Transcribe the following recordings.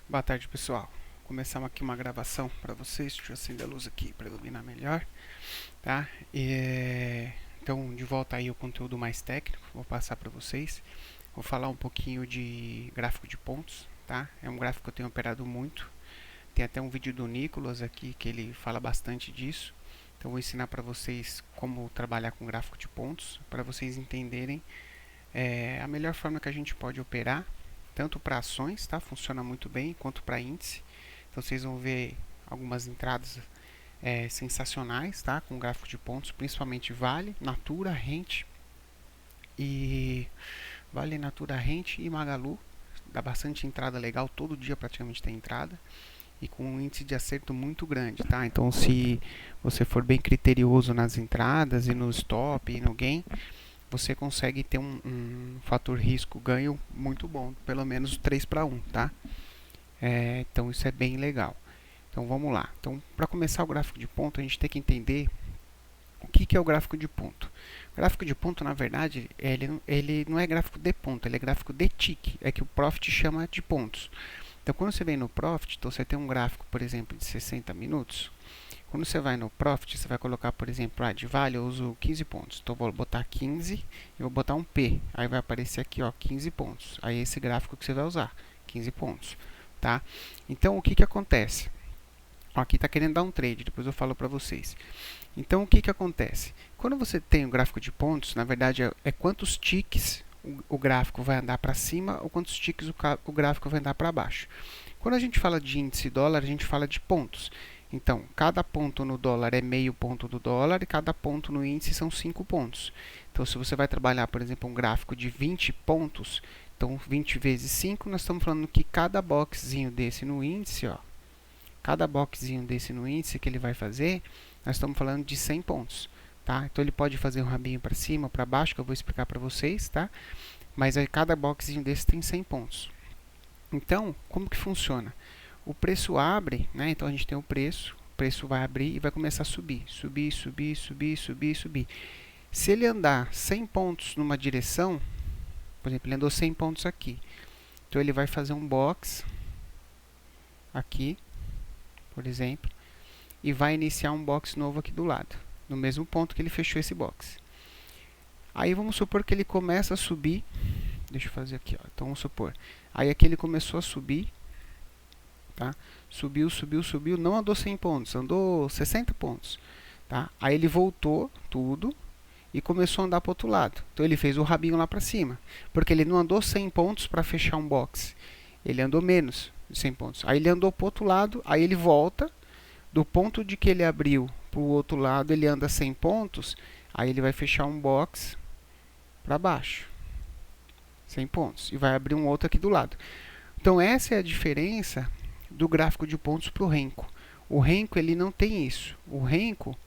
Boa tarde, pessoal. Começamos aqui uma gravação para vocês. Deixa eu acender a luz aqui para iluminar melhor, tá? Então, de volta aí o conteúdo mais técnico. Vou passar para vocês. Vou falar um pouquinho de gráfico de pontos, tá? É um gráfico que eu tenho operado muito. Tem até um vídeo do Nicolas aqui que ele fala bastante disso. Então, vou ensinar para vocês como trabalhar com gráfico de pontos, para vocês entenderem a melhor forma que a gente pode operar, tanto para ações, tá? Funciona muito bem, quanto para índice. Então vocês vão ver algumas entradas sensacionais, tá? Com gráfico de pontos, principalmente Vale, Natura, Rente e Magalu. Dá bastante entrada legal, todo dia praticamente tem entrada. E com um índice de acerto muito grande, tá? Então se você for bem criterioso nas entradas e no stop e no gain, você consegue ter um fator risco ganho muito bom, pelo menos 3 para 1, tá? Então isso é bem legal. Então vamos lá. Então, para começar o gráfico de ponto, a gente tem que entender o que é o gráfico de ponto. O gráfico de ponto, na verdade, ele não é gráfico de ponto, ele é gráfico de tick, é que o Profit chama de pontos. Então, quando você vem no Profit, então você tem um gráfico, por exemplo, de 60 minutos. Quando você vai no Profit, você vai colocar, por exemplo, de Vale, eu uso 15 pontos. Então, vou botar 15 e vou botar um P. Aí vai aparecer aqui, ó, 15 pontos. Aí é esse gráfico que você vai usar, 15 pontos, tá? Então, o que acontece? Ó, aqui está querendo dar um trade, depois eu falo para vocês. Então, o que acontece? Quando você tem um gráfico de pontos, na verdade, é quantos ticks o gráfico vai andar para cima ou quantos ticks o gráfico vai andar para baixo. Quando a gente fala de índice dólar, a gente fala de pontos. Então, cada ponto no dólar é meio ponto do dólar e cada ponto no índice são 5 pontos. Então, se você vai trabalhar, por exemplo, um gráfico de 20 pontos, então 20 vezes 5, nós estamos falando que cada boxzinho desse no índice, ó, cada boxzinho desse no índice que ele vai fazer, nós estamos falando de 100 pontos. Tá? Então, ele pode fazer um rabinho para cima ou para baixo, que eu vou explicar para vocês, tá? Mas aí cada boxzinho desse tem 100 pontos. Então, como que funciona? O preço abre, né? Então a gente tem o preço vai abrir e vai começar a subir, subir, subir, subir, subir, subir. Se ele andar 100 pontos numa direção, por exemplo, ele andou 100 pontos aqui, então ele vai fazer um box aqui, por exemplo, e vai iniciar um box novo aqui do lado, no mesmo ponto que ele fechou esse box. Aí vamos supor que ele começa a subir, deixa eu fazer aqui, ó. Então vamos supor, aí aqui ele começou a subir, tá? Subiu, subiu, subiu, não andou 100 pontos, andou 60 pontos, tá? Aí ele voltou tudo e começou a andar para o outro lado. Então ele fez o rabinho lá para cima, porque ele não andou 100 pontos para fechar um box, ele andou menos de 100 pontos. Aí ele andou para o outro lado, aí ele volta, do ponto de que ele abriu para o outro lado, ele anda 100 pontos, aí ele vai fechar um box para baixo, 100 pontos, e vai abrir um outro aqui do lado. Então essa é a diferença do gráfico de pontos para o Renko. O Renko ele não tem isso. O Renko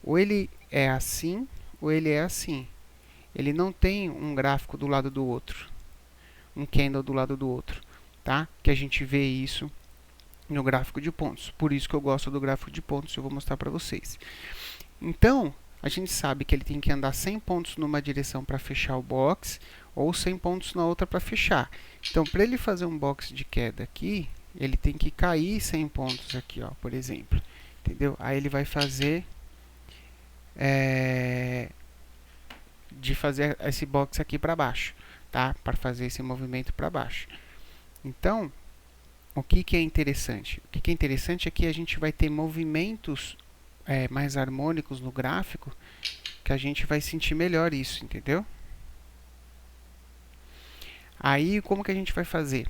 ou ele é assim ou ele é assim. Ele não tem um gráfico do lado do outro, um candle do lado do outro, tá? Que a gente vê isso no gráfico de pontos. Por isso que eu gosto do gráfico de pontos, eu vou mostrar para vocês. Então, a gente sabe que ele tem que andar 100 pontos numa direção para fechar o box ou 100 pontos na outra para fechar. Então, para ele fazer um box de queda aqui, ele tem que cair 100 pontos aqui, ó, por exemplo. Entendeu? Aí ele vai fazer de fazer esse box aqui para baixo, tá? Para fazer esse movimento para baixo. Então, o que é interessante? O que é interessante é que a gente vai ter movimentos mais harmônicos no gráfico, que a gente vai sentir melhor isso, entendeu? Aí, como que a gente vai fazer?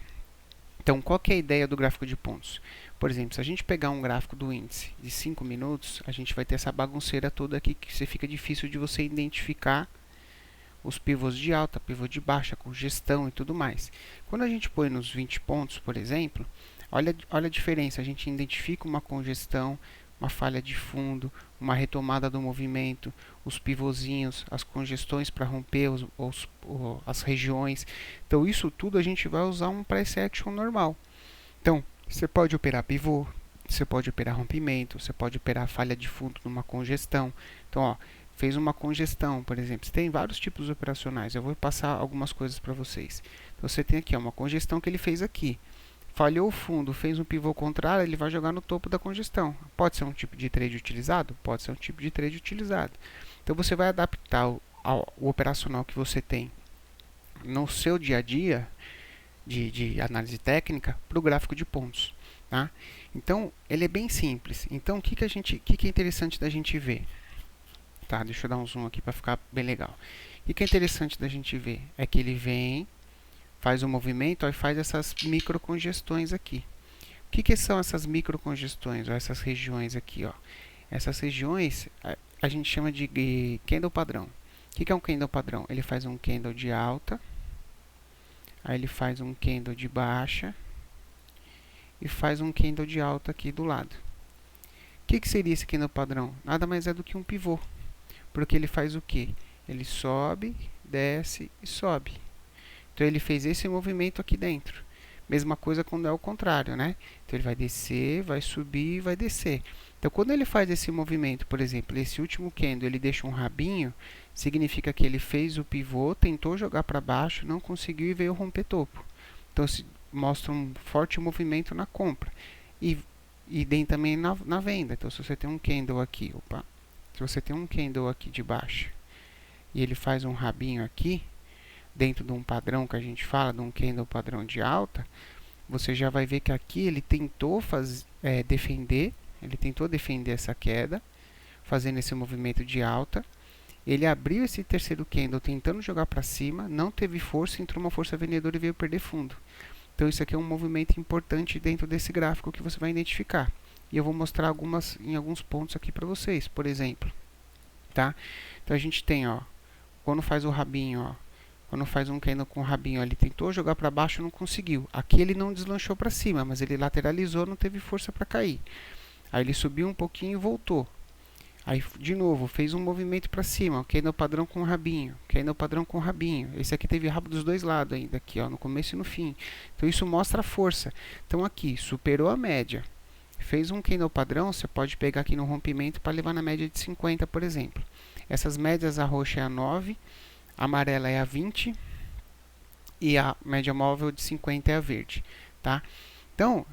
Então, qual que é a ideia do gráfico de pontos? Por exemplo, se a gente pegar um gráfico do índice de 5 minutos, a gente vai ter essa bagunceira toda aqui, que fica difícil de você identificar os pivôs de alta, pivô de baixa, congestão e tudo mais. Quando a gente põe nos 20 pontos, por exemplo, olha a diferença. A gente identifica uma congestão, uma falha de fundo, uma retomada do movimento, os pivôzinhos, as congestões para romper as regiões. Então, isso tudo a gente vai usar um price action normal. Então, você pode operar pivô, você pode operar rompimento, você pode operar falha de fundo numa congestão. Então, ó, fez uma congestão, por exemplo. Você tem vários tipos operacionais. Eu vou passar algumas coisas para vocês. Então, você tem aqui ó, uma congestão que ele fez aqui. falhou o fundo, fez um pivô contrário, ele vai jogar no topo da congestão. Pode ser um tipo de trade utilizado? Pode ser um tipo de trade utilizado. Então você vai adaptar o operacional que você tem no seu dia a dia de análise técnica para o gráfico de pontos. Tá? Então ele é bem simples. Então o que é interessante da gente ver? Tá, deixa eu dar um zoom aqui para ficar bem legal. O que é interessante da gente ver é que ele vem, faz o movimento e faz essas microcongestões aqui. O que são essas microcongestões, ou essas regiões aqui? Ó? Essas regiões a gente chama de candle padrão. O que é um candle padrão? Ele faz um candle de alta, aí ele faz um candle de baixa e faz um candle de alta aqui do lado. O que seria esse candle padrão? Nada mais é do que um pivô, porque ele faz o que? Ele sobe, desce e sobe. Então ele fez esse movimento aqui dentro. Mesma coisa quando é o contrário, né? Então ele vai descer, vai subir e vai descer. Então quando ele faz esse movimento, por exemplo, esse último candle, ele deixa um rabinho, significa que ele fez o pivô, tentou jogar para baixo, não conseguiu e veio romper topo. Então se mostra um forte movimento na compra. E tem também na venda. Então se você tem um candle aqui, se você tem um candle aqui de baixo e ele faz um rabinho aqui, dentro de um padrão que a gente fala, de um candle padrão de alta, você já vai ver que aqui ele tentou defender essa queda, fazendo esse movimento de alta. Ele abriu esse terceiro candle tentando jogar para cima, não teve força, entrou uma força vendedora e veio perder fundo. Então isso aqui é um movimento importante dentro desse gráfico que você vai identificar. E eu vou mostrar em alguns pontos aqui para vocês, por exemplo. Tá? Então a gente tem, ó, quando faz o rabinho, ó, quando faz um candle com o rabinho, ele tentou jogar para baixo e não conseguiu. Aqui ele não deslanchou para cima, mas ele lateralizou, não teve força para cair. Aí ele subiu um pouquinho e voltou. Aí de novo, fez um movimento para cima, candle padrão com rabinho, candle padrão com rabinho. Esse aqui teve rabo dos dois lados ainda, aqui, ó, no começo e no fim. Então isso mostra a força. Então aqui, superou a média. Fez um candle padrão, você pode pegar aqui no rompimento para levar na média de 50, por exemplo. Essas médias, a roxa é a 9, a amarela é a 20 e a média móvel de 50 é a verde. Tá? Então,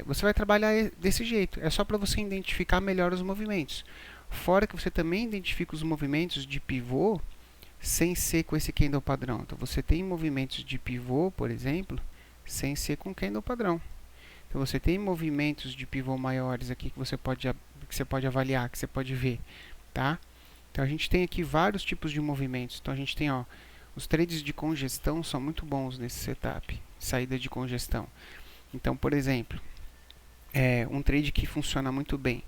você vai trabalhar desse jeito. É só para você identificar melhor os movimentos. Fora que você também identifica os movimentos de pivô sem ser com esse candle padrão. Então, você tem movimentos de pivô, por exemplo, sem ser com candle padrão. Então, você tem movimentos de pivô maiores aqui que você pode avaliar, que você pode ver. Tá? Então, a gente tem aqui vários tipos de movimentos. Então, a gente tem, ó, os trades de congestão são muito bons nesse setup, saída de congestão. Então, por exemplo, um trade que funciona muito bem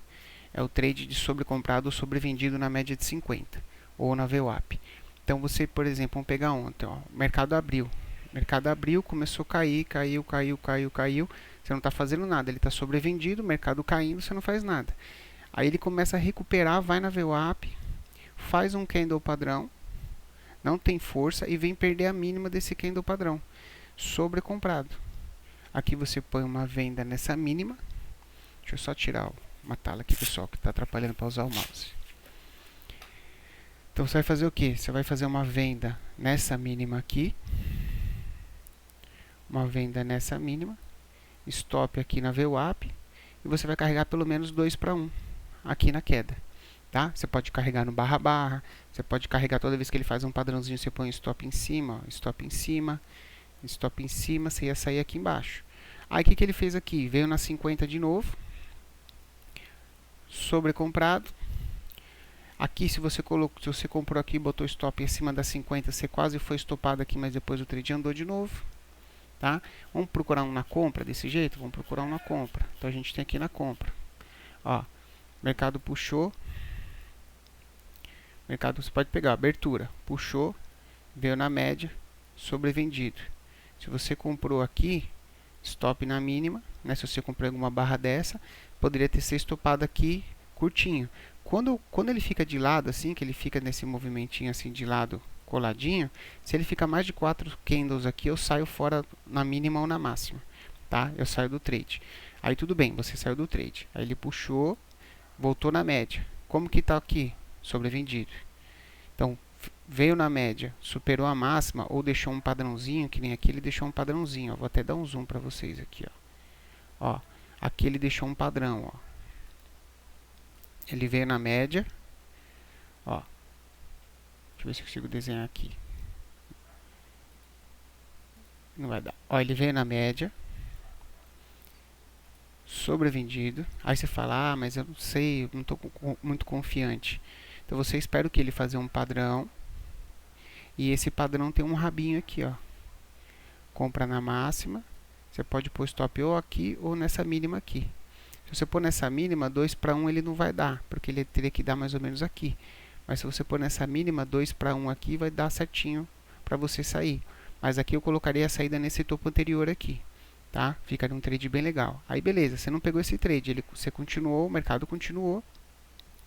é o trade de sobrecomprado ou sobrevendido na média de 50 ou na VWAP. Então você, por exemplo, vamos pegar ontem, ó, o mercado abriu. O mercado abriu, começou a cair, caiu. Você não está fazendo nada, ele está sobrevendido, o mercado caindo, você não faz nada. Aí ele começa a recuperar, vai na VWAP, faz um candle padrão, não tem força e vem perder a mínima desse candle padrão, sobrecomprado. Aqui você põe uma venda nessa mínima. Deixa eu só tirar uma tela aqui, pessoal, que está atrapalhando para usar o mouse. Então você vai fazer o que? Você vai fazer uma venda nessa mínima aqui, uma venda nessa mínima, stop aqui na VWAP, e você vai carregar pelo menos 2 para 1 aqui na queda. Tá? Você pode carregar no barra, você pode carregar toda vez que ele faz um padrãozinho, você põe stop em cima, ó, stop em cima, você ia sair aqui embaixo. Aí o que ele fez aqui? Veio na 50 de novo, sobrecomprado. Aqui se você comprou aqui e botou stop em cima da 50, você quase foi estopado aqui, mas depois o trade andou de novo. Tá? Vamos procurar um na compra desse jeito? Vamos procurar um na compra. Então a gente tem aqui na compra. Ó, mercado puxou. Mercado, você pode pegar a abertura. Puxou, veio na média, sobrevendido. Se você comprou aqui, stop na mínima, né? Se você comprou alguma barra dessa, poderia ter sido estopado aqui curtinho. Quando ele fica de lado, assim, que ele fica nesse movimentinho assim de lado coladinho, se ele fica mais de 4 candles aqui, eu saio fora na mínima ou na máxima, tá? Eu saio do trade. Aí tudo bem, você saiu do trade. Aí ele puxou, voltou na média. Como que tá aqui? Sobrevendido. Então, veio na média, superou a máxima ou deixou um padrãozinho, que nem aqui ele deixou um padrãozinho. Ó. Vou até dar um zoom para vocês aqui, ó. Ó, aqui ele deixou um padrão, ó. Ele veio na média, ó. Deixa eu ver se eu consigo desenhar aqui. Não vai dar. Ó, ele veio na média, sobrevendido. Aí você fala, ah, mas eu não sei, eu não estou muito confiante. Então você espera o que? Ele fazer um padrão. E esse padrão tem um rabinho aqui, ó. Compra na máxima. Você pode pôr stop ou aqui ou nessa mínima aqui. Se você pôr nessa mínima, 2 para 1 ele não vai dar, porque ele teria que dar mais ou menos aqui. Mas se você pôr nessa mínima, 2 para 1 aqui, vai dar certinho para você sair. Mas aqui eu colocaria a saída nesse topo anterior aqui, tá? Ficaria um trade bem legal. Aí beleza, você não pegou esse trade, você continuou, o mercado continuou,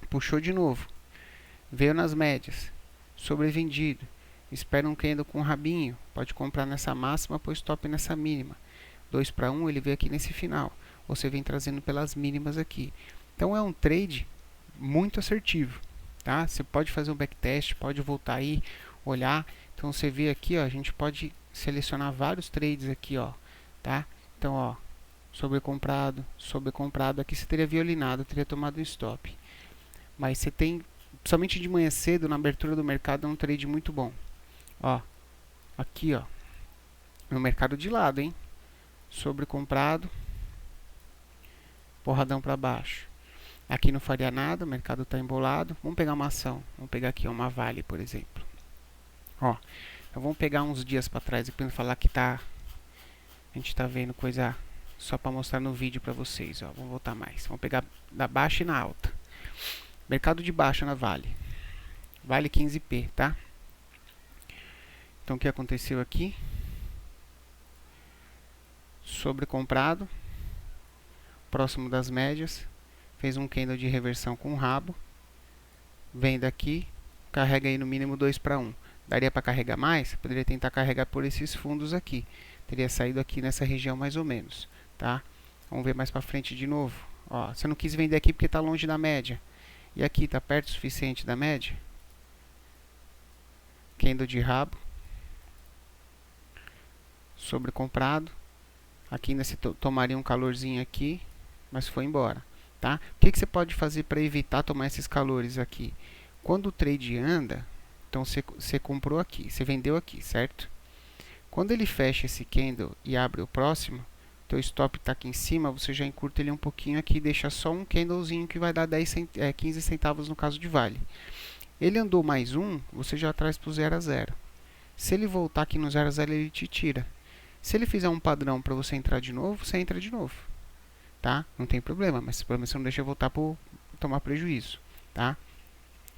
puxou de novo, veio nas médias, sobrevendido, espera um candle com rabinho, pode comprar nessa máxima, pôr stop nessa mínima. 2 para 1 ele veio aqui nesse final. Você vem trazendo pelas mínimas aqui. Então é um trade muito assertivo, tá? Você pode fazer um backtest, pode voltar aí, olhar. Então você vê aqui, ó, a gente pode selecionar vários trades aqui, ó, tá? Então, ó, sobrecomprado, aqui você teria violinado, teria tomado um stop. Mas você tem, somente de manhã cedo, na abertura do mercado, é um trade muito bom. Ó, aqui, ó, no mercado de lado, hein? Sobrecomprado, porradão para baixo. Aqui não faria nada, o mercado está embolado. Vamos pegar uma ação, vamos pegar aqui uma Vale, por exemplo. Ó, então vamos pegar uns dias para trás e para falar que tá, a gente está vendo coisa só para mostrar no vídeo para vocês. Ó, vamos voltar mais. Vamos pegar da baixa e na alta. Mercado de baixa na Vale, Vale 15p, tá? Então o que aconteceu aqui? Sobrecomprado, próximo das médias, fez um candle de reversão com rabo, vem daqui, carrega aí no mínimo 2 para 1. Daria para carregar mais? Poderia tentar carregar por esses fundos aqui, teria saído aqui nessa região mais ou menos, tá? Vamos ver mais para frente de novo. Ó, você não quis vender aqui porque está longe da média, e aqui está perto o suficiente da média. Candle de rabo, sobrecomprado. Aqui ainda se tomaria um calorzinho aqui, mas foi embora, tá? O que você pode fazer para evitar tomar esses calores aqui? Quando o trade anda, então você comprou aqui, você vendeu aqui, certo? Quando ele fecha esse candle e abre o próximo, teu stop está aqui em cima, você já encurta ele um pouquinho aqui, deixa só um candlezinho que vai dar 15 centavos no caso de Vale. Ele andou mais um, você já traz para o 0 a 0. Se ele voltar aqui no 0 a 0, ele te tira. Se ele fizer um padrão para você entrar de novo, você entra de novo, tá? Não tem problema, mas pelo menos você não deixa voltar para tomar prejuízo, tá?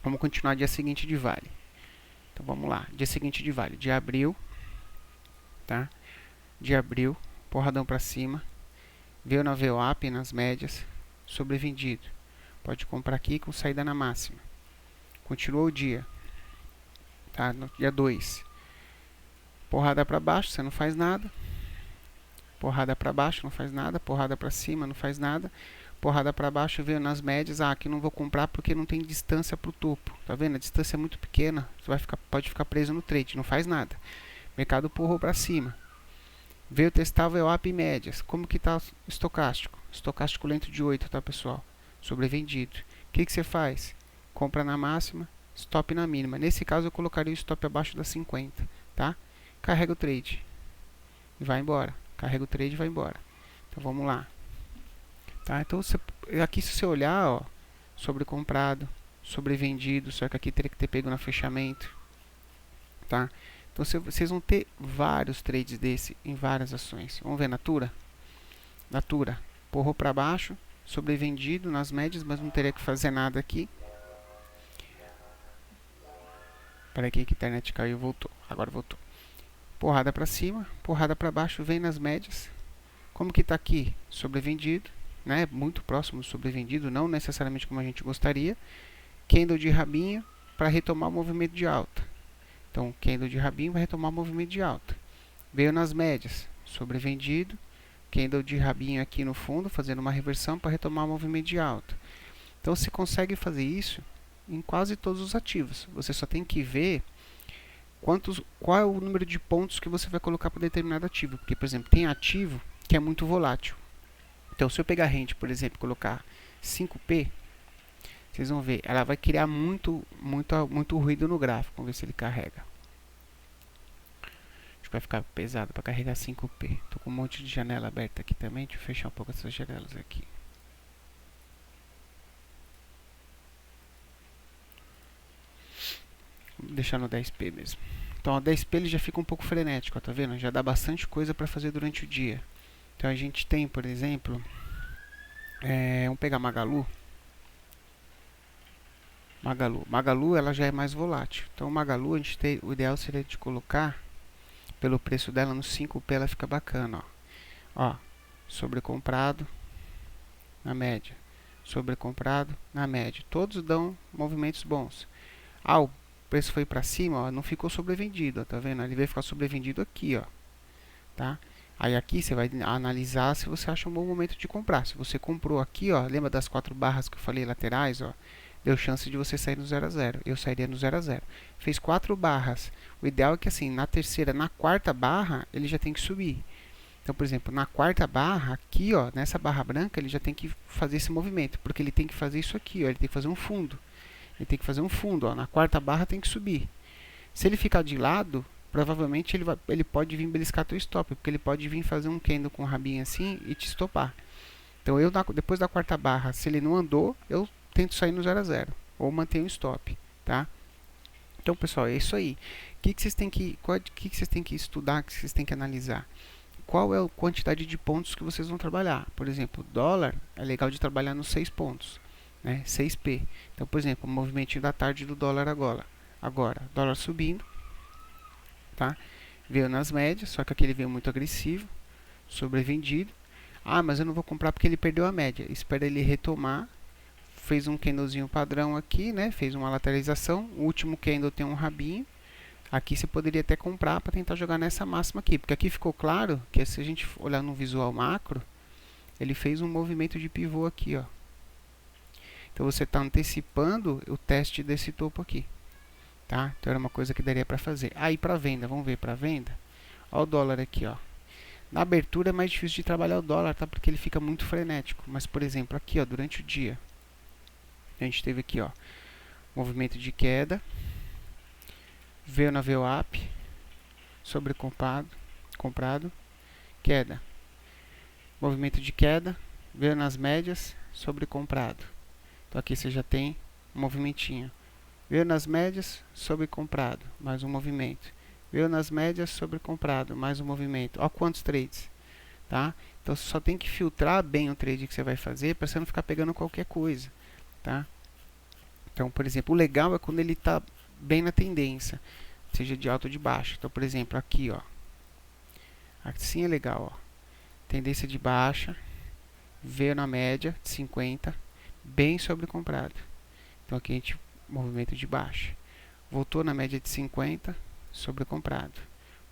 Vamos continuar dia seguinte de Vale. Então vamos lá, dia seguinte de Vale, de abril, tá? De abril, porradão para cima, veio na VWAP, nas médias, sobrevendido. Pode comprar aqui com saída na máxima. Continuou o dia, tá? No dia 2. Porrada para baixo, você não faz nada. Porrada para baixo, não faz nada. Porrada para cima, não faz nada. Porrada para baixo, veio nas médias. Ah, aqui não vou comprar porque não tem distância para o topo. Tá vendo? A distância é muito pequena. Você pode ficar preso no trade, não faz nada. Mercado porrou para cima. Veio testar o VWAP médias. Como que está o estocástico? Estocástico lento de 8, tá, pessoal? Sobrevendido. O que você faz? Compra na máxima, stop na mínima. Nesse caso eu colocaria o stop abaixo das 50, tá? Carrega o trade e vai embora. Carrega o trade e vai embora. Então vamos lá, tá? Então aqui se você olhar, ó, sobrecomprado, sobrevendido, só que aqui teria que ter pego no fechamento, tá? Então vocês vão ter vários trades desse em várias ações. Vamos ver Natura? Natura, porrou para baixo, sobrevendido nas médias, mas não teria que fazer nada aqui. Para que a internet caiu, voltou. Agora voltou. Porrada para cima, porrada para baixo, vem nas médias. Como que está aqui? Sobrevendido, né? Muito próximo do sobrevendido, não necessariamente como a gente gostaria. Candle de rabinho para retomar o movimento de alta. Então, candle de rabinho vai retomar o movimento de alta. Veio nas médias, sobrevendido. Candle de rabinho aqui no fundo, fazendo uma reversão para retomar o movimento de alta. Então, você consegue fazer isso em quase todos os ativos. Você só tem que ver qual é o número de pontos que você vai colocar para determinado ativo. Porque, por exemplo, tem ativo que é muito volátil. Então, se eu pegar a rente, por exemplo, e colocar 5P, vocês vão ver, ela vai criar muito ruído no gráfico. Vamos ver se ele carrega. Acho que vai ficar pesado para carregar 5P. Tô com um monte de janela aberta aqui também. Deixa eu fechar um pouco essas janelas aqui. Vou deixar no 10P mesmo. Então, o 10P ele já fica um pouco frenético, ó, tá vendo? Já dá bastante coisa para fazer durante o dia. Então, a gente tem, por exemplo, vamos pegar Magalu. Magalu ela já é mais volátil. Então, Magalu, o ideal seria de colocar, pelo preço dela, no 5P ela fica bacana, ó. Sobrecomprado na média. Sobrecomprado na média. Todos dão movimentos bons. O preço foi para cima, ó, não ficou sobrevendido, ó, tá vendo? Ele vai ficar sobrevendido aqui, ó, tá? Aí aqui você vai analisar se você acha um bom momento de comprar. Se você comprou aqui, ó, lembra das 4 barras que eu falei laterais, ó? Deu chance de você sair no 0 a 0. Eu sairia no 0 a 0. Fez 4 barras. O ideal é que assim, na terceira, na quarta barra, ele já tem que subir. Então, por exemplo, na quarta barra, aqui, ó, nessa barra branca, ele já tem que fazer esse movimento, porque ele tem que fazer isso aqui, ó, ele tem que fazer um fundo. Ele tem que fazer um fundo, ó, na quarta barra tem que subir. Se ele ficar de lado, provavelmente ele pode vir beliscar teu stop, porque ele pode vir fazer um candle com o rabinho assim e te estopar. Então, depois da quarta barra, se ele não andou, eu tento sair no 0 a 0 ou mantenho o stop, tá? Então, pessoal, é isso aí. O que vocês têm que estudar, que vocês têm que analisar? Qual é a quantidade de pontos que vocês vão trabalhar? Por exemplo, dólar é legal de trabalhar nos 6 pontos, né? 6P. Então, por exemplo, o movimento da tarde do dólar agora, dólar subindo, tá? Veio nas médias, só que aqui ele veio muito agressivo, sobrevendido. Mas eu não vou comprar porque ele perdeu a média. Espera ele retomar. Fez um candlezinho padrão aqui, né? Fez uma lateralização. O último candle tem um rabinho. Aqui você poderia até comprar para tentar jogar nessa máxima aqui. Porque aqui ficou claro que se a gente olhar no visual macro, ele fez um movimento de pivô aqui, ó. Então você está antecipando o teste desse topo aqui, tá? Então era uma coisa que daria para fazer. Aí para venda, vamos ver para venda. Olha o dólar aqui, ó. Na abertura é mais difícil de trabalhar o dólar, tá? Porque ele fica muito frenético. Mas por exemplo, aqui, ó, durante o dia, a gente teve aqui, ó, movimento de queda, veio na VWAP, comprado, queda, movimento de queda, veio nas médias, sobrecomprado. Então aqui você já tem um movimentinho. Veio nas médias, sobrecomprado, mais um movimento. Veio nas médias, sobrecomprado, mais um movimento. Olha quantos trades, tá? Então você só tem que filtrar bem o trade que você vai fazer para você não ficar pegando qualquer coisa, tá? Então, por exemplo, o legal é quando ele está bem na tendência, seja de alta ou de baixa. Então, por exemplo, aqui, ó, assim é legal, ó, tendência de baixa, veio na média de 50, bem sobrecomprado. Então aqui a gente movimento de baixa, voltou na média de 50, sobrecomprado,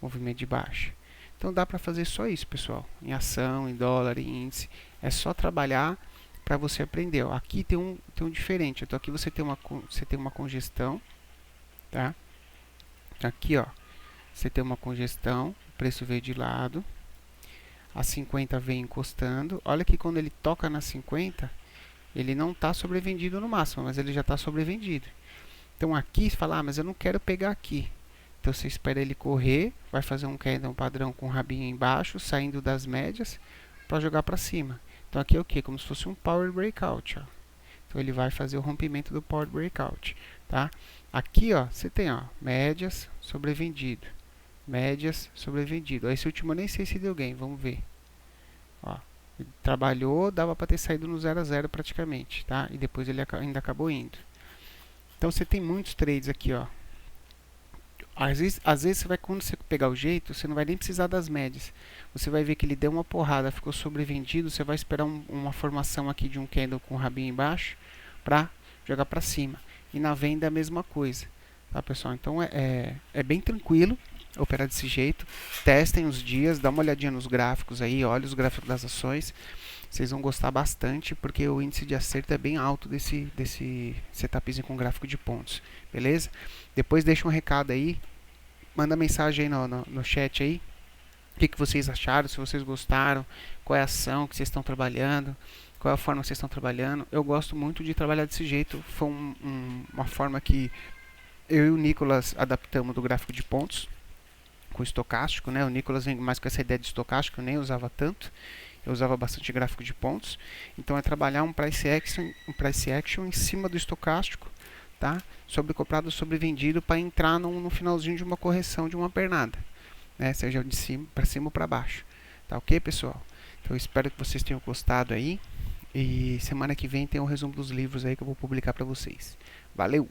movimento de baixa. Então dá para fazer só isso, pessoal, em ação, em dólar, em índice, é só trabalhar para você aprender. Ó, aqui tem um diferente. Então aqui você tem uma congestão, tá? Aqui, ó, você tem uma congestão, o preço veio de lado, a 50 vem encostando. Olha que quando ele toca na 50, ele não está sobrevendido no máximo, mas ele já está sobrevendido. Então aqui você fala, mas eu não quero pegar aqui. Então você espera ele correr, vai fazer um candle padrão com o rabinho embaixo, saindo das médias, para jogar para cima. Então aqui é o que? Como se fosse um Power Breakout, ó. Então ele vai fazer o rompimento do Power Breakout, tá? Aqui, ó, você tem, ó, médias, sobrevendido. Médias, sobrevendido. Esse último eu nem sei se deu gain, vamos ver. Ó, ele trabalhou, dava para ter saído no 0 a 0 praticamente, tá? E depois ele ainda acabou indo. Então você tem muitos trades aqui, ó. Às vezes você vai, quando você pegar o jeito, você não vai nem precisar das médias. Você vai ver que ele deu uma porrada, ficou sobrevendido. Você vai esperar uma formação aqui de um candle com o rabinho embaixo para jogar para cima. E na venda é a mesma coisa, tá, pessoal? Então é bem tranquilo operar desse jeito. Testem os dias, dá uma olhadinha nos gráficos aí, olha os gráficos das ações. Vocês vão gostar bastante, porque o índice de acerto é bem alto desse setupzinho com gráfico de pontos, beleza? Depois deixa um recado aí, manda mensagem aí no chat aí, O que vocês acharam, se vocês gostaram, qual é a ação que vocês estão trabalhando, qual é a forma que vocês estão trabalhando. Eu gosto muito de trabalhar desse jeito. Foi uma forma que eu e o Nicolas adaptamos do gráfico de pontos com o estocástico, né? O Nicolas vem mais com essa ideia de estocástico, eu nem usava tanto. Eu usava bastante gráfico de pontos. Então é trabalhar um price action em cima do estocástico, tá? Sobre comprado, sobre vendido, para entrar no finalzinho de uma correção de uma pernada, né? Seja de cima para cima ou para baixo. Tá ok, pessoal? Então eu espero que vocês tenham gostado aí. E semana que vem tem um resumo dos livros aí que eu vou publicar para vocês. Valeu!